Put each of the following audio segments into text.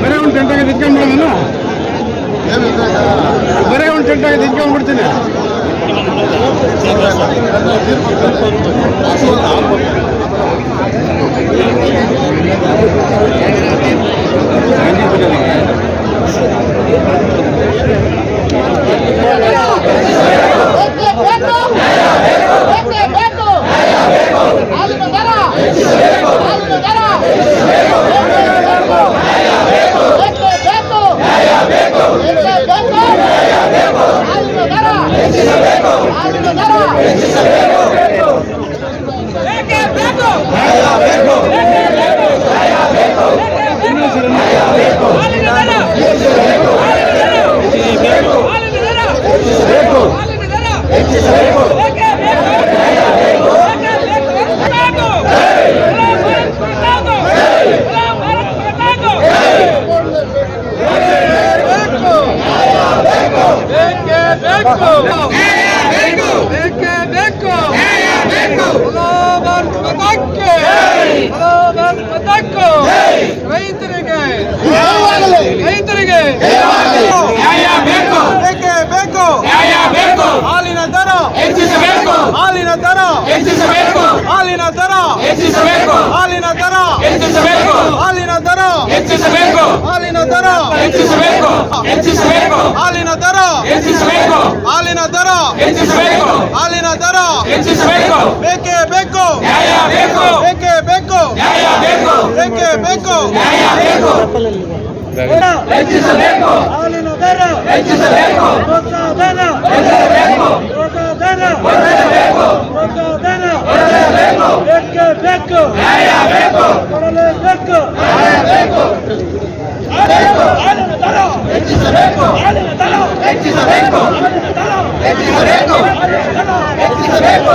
ಬರೀ ಒಂದು ಗಂಟೆಗೆ ತಿನ್ಕೊಂಡ್ಬಿಡೋಣ, ಬರೀ ಒಂದು ಗಂಟೆಗೆ ತಿನ್ಕೊಂಡ್ಬಿಡ್ತೀನಿ. ಹಾಲಿನ ದರ ಹೆಚ್ಚಿಸಬೇಕು, ಹಾಲಿನ ದರ ಹೆಚ್ಚಿಸಬೇಕು, ಹಾಲಿನ ದರ ಹೆಚ್ಚಿಸಬೇಕು, ಹಾಲಿನ ದರ ಹೆಚ್ಚಿಸಬೇಕು, ಹಾಲಿನ ದರ ಹೆಚ್ಚಿಸಬೇಕು, ಹಾಲಿನ ದರ ಹೆಚ್ಚಿಸಬೇಕು, ಹೆಚ್ಚಿಸಬೇಕು, ಹಾಲಿನ ದರ ಹೆಚ್ಚಿಸಬೇಕು, ಹಾಲಿನ ದರ ಹೆಚ್ಚಿಸಬೇಕು, ಹಾಲಿನ ದರ ಹೆಚ್ಚಿಸಬೇಕು, ಬೇಕೇ ಬೇಕು, ನ್ಯಾಯ ಬೇಕು, ಬೇಕೇ ಬೇಕು, ನ್ಯಾಯ ಬೇಕು, ಬೇಕೇ ಬೇಕು, ನ್ಯಾಯ ಬೇಕು, ಹೆಚ್ಚಿಸಬೇಕು, ಹಾಲಿನ ದರ ಹೆಚ್ಚಿಸಬೇಕು, ದರ ಹೆಚ್ಚಿಸಬೇಕು, ದರ ಹೆಚ್ಚಿಸಬೇಕು, ದರ ಹೆಚ್ಚಿಸಬೇಕು, ಬೇಕೇ ಬೇಕು, ನ್ಯಾಯ ಬೇಕು, ಕೊಡಲೇಬೇಕು, ನ್ಯಾಯ ಬೇಕು, ಹಾಲಿನ ದರ ಹೆಚ್ಚಿಸಬೇಕು, ಹಾಲಿನ ದರ ಹೆಚ್ಚಿಸಬೇಕು, ಹಾಲಿನ ದರ ಹೆಚ್ಚಿಸಬೇಕು,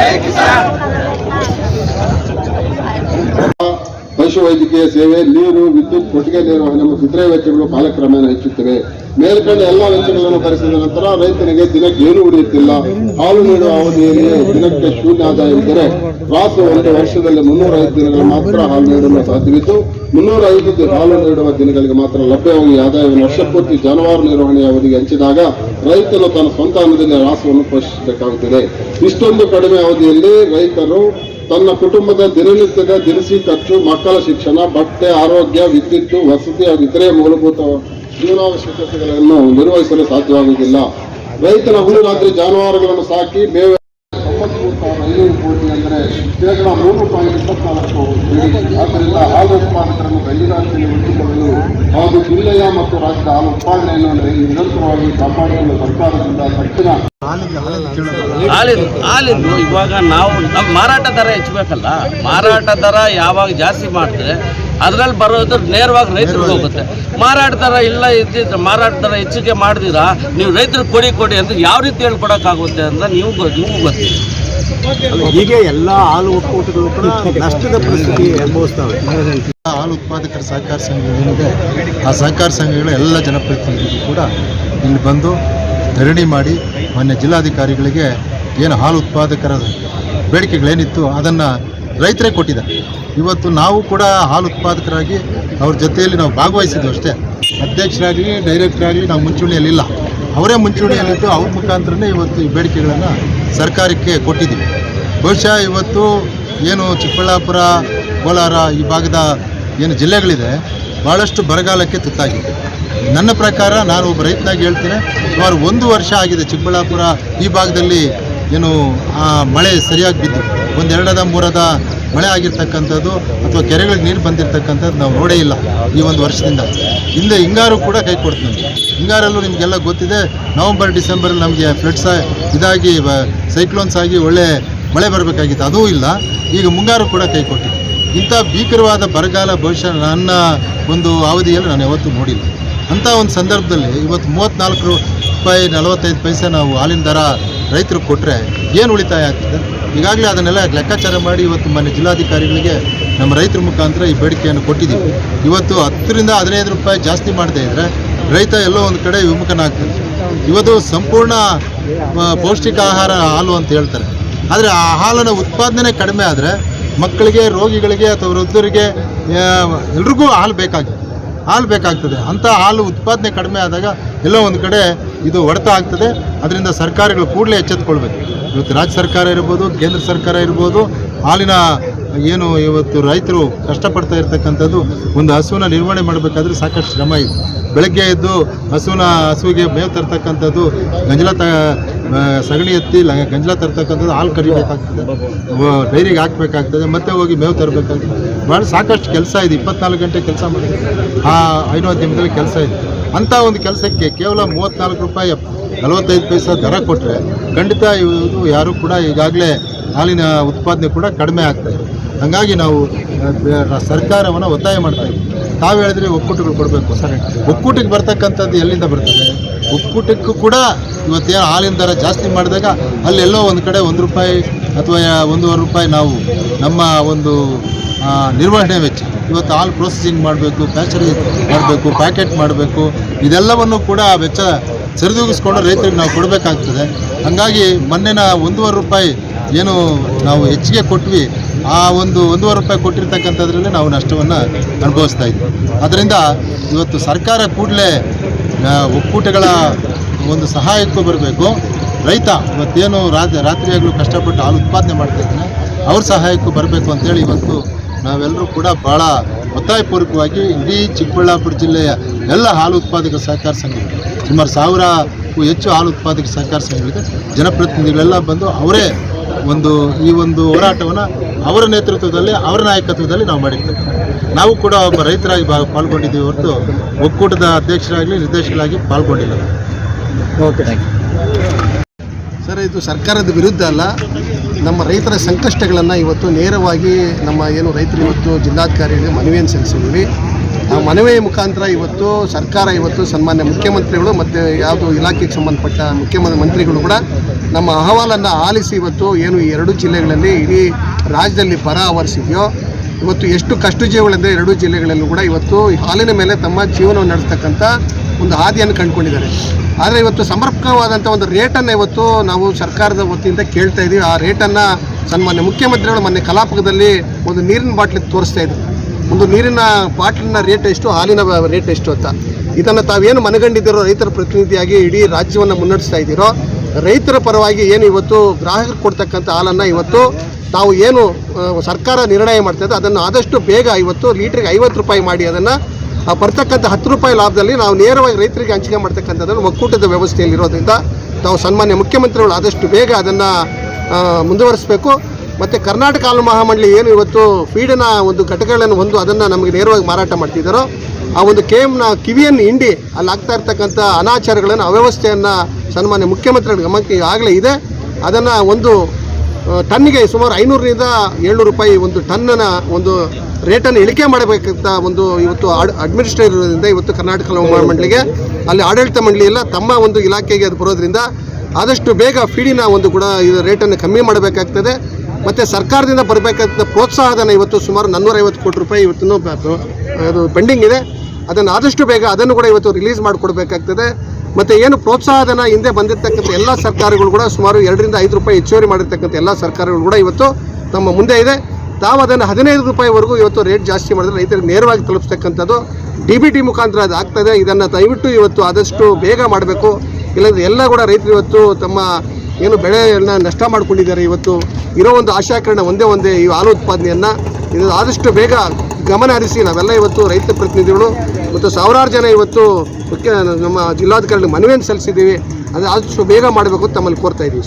ಹೆಚ್ಚಿಸಬೇಕು, ಪಶುವೈದ್ಯಕೀಯ ಸೇವೆ, ನೀರು, ವಿದ್ಯುತ್, ಕೊಟ್ಟಿಗೆ ನಿರ್ವಹಣೆ ಮತ್ತು ಇತರೆ ವೆಚ್ಚಗಳು ಕಾಲಕ್ರಮೇಣ ಹೆಚ್ಚುತ್ತವೆ. ಮೇಲ್ಕಂಡ ಎಲ್ಲ ವೆಚ್ಚಗಳನ್ನು ಭರಿಸಿದ ನಂತರ ರೈತನಿಗೆ ದಿನಕ್ಕೆ ಏನು ಉಳಿಯುತ್ತಿಲ್ಲ. ಹಾಲು ನೀಡುವ ಅವಧಿಯಲ್ಲಿ ದಿನಕ್ಕೆ ಶೂನ್ಯ ಆದಾಯವಿದ್ದರೆ ರಾಸು ಒಂದು ವರ್ಷದಲ್ಲಿ 305 ದಿನಗಳು ಮಾತ್ರ ಹಾಲು ನೀಡಲು ಸಾಧ್ಯವಿದ್ದು 305 ಹಾಲು ನೀಡುವ ದಿನಗಳಿಗೆ ಮಾತ್ರ ಲಭ್ಯವಾಗಿ ಆದಾಯವನ್ನು ವರ್ಷಪೂರ್ತಿ ಜಾನುವಾರು ನಿರ್ವಹಣೆಯ ಅವಧಿಗೆ ಹಂಚಿದಾಗ ರೈತನು ತನ್ನ ಸ್ವಂತ ಹಣದಲ್ಲಿ ರಾಸುವನ್ನು ಪೋಷಿಸಬೇಕಾಗುತ್ತದೆ. ಇಷ್ಟೊಂದು ಕಡಿಮೆ ಅವಧಿಯಲ್ಲಿ ರೈತರು ತನ್ನ ಕುಟುಂಬದ ದಿನನಿತ್ಯದ ದಿನಸಿ ಖರ್ಚು, ಮಕ್ಕಳ ಶಿಕ್ಷಣ, ಬಟ್ಟೆ, ಆರೋಗ್ಯ, ವಿದ್ಯುತ್, ವಸತಿ ಹಾಗೂ ಇತರೆ ಮೂಲಭೂತ ಜೀವನಾವಶ್ಯಕತೆಗಳನ್ನು ನಿರ್ವಹಿಸಲು ಸಾಧ್ಯವಾಗುವುದಿಲ್ಲ. ರೈತನ ಹುಳುರಾತ್ರಿ ಜಾನುವಾರುಗಳನ್ನು ಸಾಕಿ ಮೇವು 93,500 ಕೋಟಿ ಅಂದರೆ ಶೇಕಡಾ 3.24%. ಆದ್ದರಿಂದ ಹಾಲು ಉತ್ಪಾದಕರನ್ನು ಗಲ್ಲಿರಾಜ್ಯದಲ್ಲಿ ಉಳಿಸಿಕೊಳ್ಳಲು ಹಾಗೂ ಜಿಲ್ಲೆಯ ಮತ್ತು ರಾಜ್ಯದ ಹಾಲು ಉತ್ಪಾದನೆಯನ್ನು ನಿರಂತರವಾಗಿ ಕಾಪಾಡಲು ಸರ್ಕಾರದಿಂದ ತಕ್ಷಣ ಹಾಲಿಂದು ಇವಾಗ ನಾವು ಮಾರಾಟ ದರ ಹೆಚ್ಚಬೇಕಲ್ಲ. ಮಾರಾಟ ದರ ಯಾವಾಗ ಜಾಸ್ತಿ ಮಾಡ್ತಾರೆ ಅದರಲ್ಲಿ ಬರೋದು ನೇರವಾಗಿ ರೈತರಿಗೆ ಹೋಗುತ್ತೆ. ಮಾರಾಟ ದರ ಇಲ್ಲ ಇದ್ದಿದ್ರೆ ಮಾರಾಟ ದರ ಹೆಚ್ಚಿಗೆ ಮಾಡಿದಿರಾ ನೀವು ರೈತರಿಗೆ ಕೊಡಿ ಅಂತ ಯಾವ ರೀತಿ ಹೇಳ್ಕೊಡೋಕ್ಕಾಗುತ್ತೆ ಅಂತ ನೀವು ಗೊತ್ತಿದೆ. ಹೀಗೆ ಎಲ್ಲ ಹಾಲು ಒಕ್ಕೂಟಗಳು ಕೂಡ ನಷ್ಟದ ಪರಿಸ್ಥಿತಿ ಅನುಭವಿಸ್ತವೆ. ಹಾಲು ಉತ್ಪಾದಕರ ಸಹಕಾರ ಸಂಘಗಳಿದೆ. ಆ ಸಹಕಾರ ಸಂಘಗಳ ಎಲ್ಲ ಜನಪ್ರತಿನಿಧಿಗಳು ಕೂಡ ಇಲ್ಲಿ ಬಂದು ಧರಣಿ ಮಾಡಿ ಮಾನ್ಯ ಜಿಲ್ಲಾಧಿಕಾರಿಗಳಿಗೆ ಏನು ಹಾಲು ಉತ್ಪಾದಕರ ಬೇಡಿಕೆಗಳೇನಿತ್ತು ಅದನ್ನು ರೈತರೇ ಕೊಟ್ಟಿದ್ದಾರೆ. ಇವತ್ತು ನಾವು ಕೂಡ ಹಾಲು ಉತ್ಪಾದಕರಾಗಿ ಅವ್ರ ಜೊತೆಯಲ್ಲಿ ನಾವು ಭಾಗವಹಿಸಿದ್ವಿ ಅಷ್ಟೇ. ಅಧ್ಯಕ್ಷರಾಗಲಿ ಡೈರೆಕ್ಟರಾಗಲಿ ನಾವು ಮುಂಚೂಣಿಯಲ್ಲಿಲ್ಲ, ಅವರೇ ಮುಂಚೂಣಿಯಲ್ಲಿದ್ದು ಅವ್ರ ಮುಖಾಂತರನೇ ಇವತ್ತು ಈ ಬೇಡಿಕೆಗಳನ್ನು ಸರ್ಕಾರಕ್ಕೆ ಕೊಟ್ಟಿದ್ದೀವಿ. ಬಹುಶಃ ಇವತ್ತು ಏನು ಚಿಕ್ಕಬಳ್ಳಾಪುರ, ಕೋಲಾರ ಈ ಭಾಗದ ಏನು ಜಿಲ್ಲೆಗಳಿದೆ ಭಾಳಷ್ಟು ಬರಗಾಲಕ್ಕೆ ತುತ್ತಾಗಿದೆ. ನನ್ನ ಪ್ರಕಾರ ನಾನು ಒಬ್ಬ ರೈತನಾಗಿ ಹೇಳ್ತೇನೆ, ಸುಮಾರು 1 ವರ್ಷ ಆಗಿದೆ ಚಿಕ್ಕಬಳ್ಳಾಪುರ ಈ ಭಾಗದಲ್ಲಿ ಏನು ಮಳೆ ಸರಿಯಾಗಿ ಬಿದ್ದು 1, 2, 3 ಮಳೆ ಆಗಿರ್ತಕ್ಕಂಥದ್ದು ಅಥವಾ ಕೆರೆಗಳಿಗೆ ನೀರು ಬಂದಿರತಕ್ಕಂಥದ್ದು ನಾವು ನೋಡೇ ಇಲ್ಲ ಈ 1 ವರ್ಷದಿಂದ. ಹಿಂದೆ ಹಿಂಗಾರು ಕೂಡ ಕೈ ಕೊಡ್ತು ನಮಗೆ. ಹಿಂಗಾರಲ್ಲೂ ನಿಮಗೆಲ್ಲ ಗೊತ್ತಿದೆ, ನವಂಬರ್ ಡಿಸೆಂಬರಲ್ಲಿ ನಮಗೆ ಫ್ಲಡ್ಸ್ ಇದಾಗಿ ಸೈಕ್ಲೋನ್ಸ್ ಆಗಿ ಒಳ್ಳೆ ಮಳೆ ಬರಬೇಕಾಗಿತ್ತು, ಅದೂ ಇಲ್ಲ. ಈಗ ಮುಂಗಾರು ಕೂಡ ಕೈ ಕೊಟ್ಟಿದೆ. ಇಂಥ ಭೀಕರವಾದ ಬರಗಾಲ ಬಹುಶಃ ನನ್ನ ಒಂದು ಅವಧಿಯಲ್ಲಿ ನಾನು ಯಾವತ್ತೂ ನೋಡಿಲ್ಲ. ಅಂಥ ಒಂದು ಸಂದರ್ಭದಲ್ಲಿ ಇವತ್ತು 34 ರೂಪಾಯಿ 45 ಪೈಸೆ ನಾವು ಹಾಲಿನ ದರ ರೈತರು ಕೊಟ್ಟರೆ ಏನು ಉಳಿತಾಯ ಆಗ್ತದೆ? ಈಗಾಗಲೇ ಅದನ್ನೆಲ್ಲ ಲೆಕ್ಕಾಚಾರ ಮಾಡಿ ಇವತ್ತು ಮನೆ ಜಿಲ್ಲಾಧಿಕಾರಿಗಳಿಗೆ ನಮ್ಮ ರೈತರ ಮುಖಾಂತರ ಈ ಬೇಡಿಕೆಯನ್ನು ಕೊಟ್ಟಿದ್ದೀವಿ. ಇವತ್ತು 10 ರಿಂದ 15 ರೂಪಾಯಿ ಜಾಸ್ತಿ ಮಾಡದೇ ಇದ್ದರೆ ರೈತ ಎಲ್ಲೋ ಒಂದು ಕಡೆ ವಿಮುಖನಾಗ್ತದೆ. ಇವತ್ತು ಸಂಪೂರ್ಣ ಪೌಷ್ಟಿಕ ಆಹಾರ ಹಾಲು ಅಂತ ಹೇಳ್ತಾರೆ, ಆದರೆ ಆ ಹಾಲಿನ ಉತ್ಪಾದನೆ ಕಡಿಮೆ ಆದರೆ ಮಕ್ಕಳಿಗೆ, ರೋಗಿಗಳಿಗೆ ಅಥವಾ ವೃದ್ಧರಿಗೆ ಎಲ್ರಿಗೂ ಹಾಲು ಬೇಕಾಗ್ತದೆ. ಅಂಥ ಹಾಲು ಉತ್ಪಾದನೆ ಕಡಿಮೆ ಆದಾಗ ಎಲ್ಲೋ ಒಂದು ಕಡೆ ಇದು ಹೊಡೆತ ಆಗ್ತದೆ. ಅದರಿಂದ ಸರ್ಕಾರಗಳು ಕೂಡಲೇ ಎಚ್ಚೆತ್ತುಕೊಳ್ಬೇಕು. ಇವತ್ತು ರಾಜ್ಯ ಸರ್ಕಾರ ಇರ್ಬೋದು, ಕೇಂದ್ರ ಸರ್ಕಾರ ಇರ್ಬೋದು, ಹಾಲಿನ ಏನು ಇವತ್ತು ರೈತರು ಕಷ್ಟಪಡ್ತಾ ಇರ್ತಕ್ಕಂಥದ್ದು, ಒಂದು ಹಸುವಿನ ನಿರ್ವಹಣೆ ಮಾಡಬೇಕಾದ್ರೆ ಸಾಕಷ್ಟು ಶ್ರಮ ಇದೆ. ಬೆಳಗ್ಗೆ ಎದ್ದು ಹಸುವಿಗೆ ಮೇವು ತರ್ತಕ್ಕಂಥದ್ದು, ಸಗಣಿ ಎತ್ತಿ ಗಂಜಲ ತರ್ತಕ್ಕಂಥದ್ದು, ಹಾಲು ಕರಿಬೇಕಾಗ್ತದೆ, ಡೈರಿಗೆ ಹಾಕಬೇಕಾಗ್ತದೆ, ಮತ್ತೆ ಹೋಗಿ ಮೇವು ತರಬೇಕಾಗ್ತದೆ. ಭಾಳ ಸಾಕಷ್ಟು ಕೆಲಸ ಇದೆ. 24 ಗಂಟೆ ಕೆಲಸ ಮಾಡಿದೆ ಆ ಹೈನೋದ್ಯಮದಲ್ಲಿ ಕೆಲಸ ಇದೆ. ಅಂಥ ಒಂದು ಕೆಲಸಕ್ಕೆ ಕೇವಲ 34 ರೂಪಾಯಿ 45 ಪೈಸೆ ದರ ಕೊಟ್ಟರೆ ಖಂಡಿತ ಇದು ಯಾರೂ ಕೂಡ ಈಗಾಗಲೇ ಹಾಲಿನ ಉತ್ಪಾದನೆ ಕೂಡ ಕಡಿಮೆ ಆಗ್ತಾಯಿದೆ. ಹಾಗಾಗಿ ನಾವು ಸರ್ಕಾರವನ್ನು ಒತ್ತಾಯ ಮಾಡ್ತಾ ಇದ್ದೀವಿ. ತಾವು ಹೇಳಿದ್ರೆ ಒಕ್ಕೂಟಗಳು ಕೊಡಬೇಕು. ಒಕ್ಕೂಟಕ್ಕೆ ಬರ್ತಕ್ಕಂಥದ್ದು ಎಲ್ಲಿಂದ ಬರ್ತದೆ? ಒಕ್ಕೂಟಕ್ಕೂ ಕೂಡ ಇವತ್ತೇನು ಹಾಲಿನ ದರ ಜಾಸ್ತಿ ಮಾಡಿದಾಗ ಅಲ್ಲೆಲ್ಲೋ ಒಂದು ಕಡೆ 1 ರೂಪಾಯಿ ಅಥವಾ 1.5 ರೂಪಾಯಿ ನಾವು ನಮ್ಮ ಒಂದು ನಿರ್ವಹಣೆ ವೆಚ್ಚ, ಇವತ್ತು ಹಾಲು ಪ್ರೊಸೆಸಿಂಗ್ ಮಾಡಬೇಕು, ಪ್ಯಾಚರಿಂಗ್ ಮಾಡಬೇಕು, ಪ್ಯಾಕೆಟ್ ಮಾಡಬೇಕು, ಇದೆಲ್ಲವನ್ನು ಕೂಡ ವೆಚ್ಚ ಸರಿದೂಗಿಸ್ಕೊಂಡು ರೈತರಿಗೆ ನಾವು ಕೊಡಬೇಕಾಗ್ತದೆ. ಹಾಗಾಗಿ ಮೊನ್ನೆನ 1.5 ರೂಪಾಯಿ ಏನು ನಾವು ಹೆಚ್ಚಿಗೆ ಕೊಟ್ವಿ, ಆ 1.5 ರೂಪಾಯಿ ಕೊಟ್ಟಿರ್ತಕ್ಕಂಥದ್ರಲ್ಲಿ ನಾವು ನಷ್ಟವನ್ನು ಅನುಭವಿಸ್ತಾ ಇದ್ವಿ. ಅದರಿಂದ ಇವತ್ತು ಸರ್ಕಾರ ಕೂಡಲೇ ಒಕ್ಕೂಟಗಳ ಒಂದು ಸಹಾಯಕ್ಕೂ ಬರಬೇಕು. ರೈತ ಇವತ್ತೇನು ರಾತ್ರಿಯಾಗಲೂ ಕಷ್ಟಪಟ್ಟು ಹಾಲು ಉತ್ಪಾದನೆ ಮಾಡ್ತಾ ಇದ್ದಾನೆ, ಅವ್ರ ಸಹಾಯಕ್ಕೂ ಬರಬೇಕು ಅಂತೇಳಿ ಇವತ್ತು ನಾವೆಲ್ಲರೂ ಕೂಡ ಭಾಳ ಒತ್ತಾಯಪೂರ್ವಕವಾಗಿ ಇಡೀ ಚಿಕ್ಕಬಳ್ಳಾಪುರ ಜಿಲ್ಲೆಯ ಎಲ್ಲ ಹಾಲು ಉತ್ಪಾದಕ ಸಹಕಾರ ಸಂಘಗಳು, ಸುಮಾರು 1000ಕ್ಕೂ ಹೆಚ್ಚು ಹಾಲು ಉತ್ಪಾದಕ ಸಹಕಾರ ಸಂಘಗಳಿಗೆ ಜನಪ್ರತಿನಿಧಿಗಳೆಲ್ಲ ಬಂದು ಅವರೇ ಈ ಒಂದು ಹೋರಾಟವನ್ನು ಅವರ ನೇತೃತ್ವದಲ್ಲಿ, ಅವರ ನಾಯಕತ್ವದಲ್ಲಿ ನಾವು ಮಾಡಿರ್ತೇವೆ. ನಾವು ಕೂಡ ಒಬ್ಬ ರೈತರಾಗಿ ಪಾಲ್ಗೊಂಡಿದ್ದೀವಿ ಹೊರತು ಒಕ್ಕೂಟದ ಅಧ್ಯಕ್ಷರಾಗಲಿ ನಿರ್ದೇಶಕರಾಗಿ ಪಾಲ್ಗೊಂಡಿಲ್ಲ. ಸರ್, ಇದು ಸರ್ಕಾರದ ವಿರುದ್ಧ ಅಲ್ಲ, ನಮ್ಮ ರೈತರ ಸಂಕಷ್ಟಗಳನ್ನು ಇವತ್ತು ನೇರವಾಗಿ ನಮ್ಮ ಏನು ರೈತರು ಇವತ್ತು ಜಿಲ್ಲಾಧಿಕಾರಿಗಳಿಗೆ ಮನವಿಯನ್ನು ಸಲ್ಲಿಸಿದ್ದೀವಿ. ಆ ಮನವಿಯ ಮುಖಾಂತರ ಇವತ್ತು ಸರ್ಕಾರ ಇವತ್ತು ಸನ್ಮಾನ್ಯ ಮುಖ್ಯಮಂತ್ರಿಗಳು ಮತ್ತು ಯಾವುದು ಇಲಾಖೆಗೆ ಸಂಬಂಧಪಟ್ಟ ಮಂತ್ರಿಗಳು ಕೂಡ ನಮ್ಮ ಅಹವಾಲನ್ನು ಆಲಿಸಿ ಇವತ್ತು ಏನು ಈ 2 ಜಿಲ್ಲೆಗಳಲ್ಲಿ ಇಡೀ ರಾಜ್ಯದಲ್ಲಿ ಬರ ಆವರಿಸಿದೆಯೋ, ಇವತ್ತು ಎಷ್ಟು ಕಷ್ಟಜೀವಿಗಳೆಂದರೆ 2 ಜಿಲ್ಲೆಗಳಲ್ಲೂ ಕೂಡ ಇವತ್ತು ಹಾಲಿನ ಮೇಲೆ ತಮ್ಮ ಜೀವನವನ್ನು ನಡೆಸ್ತಕ್ಕಂಥ ಒಂದು ಹಾದಿಯನ್ನು ಕಂಡುಕೊಂಡಿದ್ದಾರೆ. ಆದರೆ ಇವತ್ತು ಸಮರ್ಪಕವಾದಂಥ ಒಂದು ರೇಟನ್ನು ಇವತ್ತು ನಾವು ಸರ್ಕಾರದ ವತಿಯಿಂದ ಕೇಳ್ತಾ ಇದ್ದೀವಿ. ಆ ರೇಟನ್ನು ಸನ್ಮಾನ್ಯ ಮುಖ್ಯಮಂತ್ರಿಗಳು ಮೊನ್ನೆ ಕಲಾಪದಲ್ಲಿ ಒಂದು ನೀರಿನ ಬಾಟ್ಲಿ ತೋರಿಸ್ತಾ ಇದ್ರು. ಒಂದು ನೀರಿನ ಬಾಟ್ಲಿನ ರೇಟ್ ಎಷ್ಟು, ಹಾಲಿನ ರೇಟ್ ಎಷ್ಟು ಅಂತ. ಇದನ್ನು ತಾವೇನು ಮನಗಂಡಿದ್ದೀರೋ, ರೈತರ ಪ್ರತಿನಿಧಿಯಾಗಿ ಇಡೀ ರಾಜ್ಯವನ್ನು ಮುನ್ನಡೆಸ್ತಾ ಇದ್ದೀರೋ, ರೈತರ ಪರವಾಗಿ ಏನು ಇವತ್ತು ಗ್ರಾಹಕರು ಕೊಡ್ತಕ್ಕಂಥ ಹಾಲನ್ನು ಇವತ್ತು ತಾವು ಏನು ಸರ್ಕಾರ ನಿರ್ಣಯ ಮಾಡ್ತಾಯಿದೆ ಅದನ್ನು ಆದಷ್ಟು ಬೇಗ ಇವತ್ತು ಲೀಟ್ರಿಗೆ 50 ರೂಪಾಯಿ ಮಾಡಿ ಅದನ್ನು ಬರ್ತಕ್ಕಂಥ 10 ರೂಪಾಯಿ ಲಾಭದಲ್ಲಿ ನಾವು ನೇರವಾಗಿ ರೈತರಿಗೆ ಹಂಚಿಕೆ ಮಾಡ್ತಕ್ಕಂಥದ್ದನ್ನು ಒಕ್ಕೂಟದ ವ್ಯವಸ್ಥೆಯಲ್ಲಿರೋದ್ರಿಂದ ತಾವು ಸನ್ಮಾನ್ಯ ಮುಖ್ಯಮಂತ್ರಿಗಳು ಆದಷ್ಟು ಬೇಗ ಅದನ್ನು ಮುಂದುವರಿಸಬೇಕು. ಮತ್ತು ಕರ್ನಾಟಕ ಹಾಲು ಮಹಾಮಂಡಳಿ ಏನು ಇವತ್ತು ಫೀಡಿನ ಒಂದು ಘಟಕಗಳನ್ನು ಹೊಂದು ಅದನ್ನು ನಮಗೆ ನೇರವಾಗಿ ಮಾರಾಟ ಮಾಡ್ತಿದ್ದಾರೋ, ಆ ಒಂದು KMನ ಕಿವಿಯನ್ನು ಹಿಂಡಿ ಅಲ್ಲಿ ಆಗ್ತಾ ಇರ್ತಕ್ಕಂಥ ಅನಾಚಾರಗಳನ್ನು, ಅವ್ಯವಸ್ಥೆಯನ್ನು ಸನ್ಮಾನ್ಯ ಮುಖ್ಯಮಂತ್ರಿಗಳ ಗಮನಕ್ಕೆ ಈಗಾಗಲೇ ಇದೆ. ಅದನ್ನು ಒಂದು ಟನ್ನಿಗೆ ಸುಮಾರು 500 ರಿಂದ 700 ರೂಪಾಯಿ ಒಂದು ಟನ್ನನ ಒಂದು ರೇಟನ್ನು ಇಳಿಕೆ ಮಾಡಬೇಕಂತ ಒಂದು ಇವತ್ತು ಅಡ್ಮಿನಿಸ್ಟ್ರೇಟರ್ದಿಂದ ಇವತ್ತು ಕರ್ನಾಟಕ ಹಾಲು ಮಹಾಮಂಡಳಿಗೆ ಅಲ್ಲಿ ಆಡಳಿತ ಮಂಡಳಿ ಎಲ್ಲ ತಮ್ಮ ಒಂದು ಇಲಾಖೆಗೆ ಅದು ಬರೋದ್ರಿಂದ ಆದಷ್ಟು ಬೇಗ ಫೀಡಿನ ಒಂದು ಕೂಡ ಇದು ರೇಟನ್ನು ಕಮ್ಮಿ ಮಾಡಬೇಕಾಗ್ತದೆ. ಮತ್ತು ಸರ್ಕಾರದಿಂದ ಬರಬೇಕಾದ ಪ್ರೋತ್ಸಾಹಧನ ಇವತ್ತು ಸುಮಾರು 450 ಕೋಟಿ ರೂಪಾಯಿ ಇವತ್ತು ಅದು ಪೆಂಡಿಂಗ್ ಇದೆ. ಅದನ್ನು ಆದಷ್ಟು ಬೇಗ ಅದನ್ನು ಕೂಡ ಇವತ್ತು ರಿಲೀಸ್ ಮಾಡಿಕೊಡ್ಬೇಕಾಗ್ತದೆ. ಮತ್ತು ಏನು ಪ್ರೋತ್ಸಾಹಧನ ಹಿಂದೆ ಬಂದಿರತಕ್ಕಂಥ ಎಲ್ಲ ಸರ್ಕಾರಗಳು ಕೂಡ ಸುಮಾರು 2 ರಿಂದ 5 ರೂಪಾಯಿ ಹೆಚ್ಚುವರಿ ಮಾಡಿರ್ತಕ್ಕಂಥ ಎಲ್ಲ ಸರ್ಕಾರಗಳು ಕೂಡ ಇವತ್ತು ನಮ್ಮ ಮುಂದೆ ಇದೆ. ತಾವು ಅದನ್ನು 15 ರೂಪಾಯಿವರೆಗೂ ಇವತ್ತು ರೇಟ್ ಜಾಸ್ತಿ ಮಾಡಿದ್ರೆ ರೈತರಿಗೆ ನೇರವಾಗಿ ತಲುಪಿಸ್ತಕ್ಕಂಥದ್ದು DBT ಮುಖಾಂತರ ಅದು ಆಗ್ತದೆ. ಇದನ್ನು ದಯವಿಟ್ಟು ಇವತ್ತು ಆದಷ್ಟು ಬೇಗ ಮಾಡಬೇಕು. ಇಲ್ಲಂದರೆ ಎಲ್ಲ ಕೂಡ ರೈತರು ಇವತ್ತು ತಮ್ಮ ಏನು ಬೆಳೆಯನ್ನು ನಷ್ಟ ಮಾಡ್ಕೊಂಡಿದ್ದಾರೆ. ಇವತ್ತು ಇರೋ ಒಂದು ಆಶಾಕಿರಣ ಒಂದೇ ಈ ಹಾಲು ಉತ್ಪಾದನೆಯನ್ನು ಇದು ಆದಷ್ಟು ಬೇಗ ಗಮನ ಹರಿಸಿ ನಾವೆಲ್ಲ ಇವತ್ತು ರೈತ ಪ್ರತಿನಿಧಿಗಳು ಮತ್ತು ಸಾವಿರಾರು ಜನ ಇವತ್ತು ನಮ್ಮ ಜಿಲ್ಲಾಧಿಕಾರಿಗಳಿಗೆ ಮನವಿಯನ್ನು ಸಲ್ಲಿಸಿದ್ದೀವಿ. ಅದು ಆದಷ್ಟು ಬೇಗ ಮಾಡಬೇಕು ಅಂತ ತಮ್ಮಲ್ಲಿ ಕೋರ್ತಾ ಇದ್ದೀವಿ.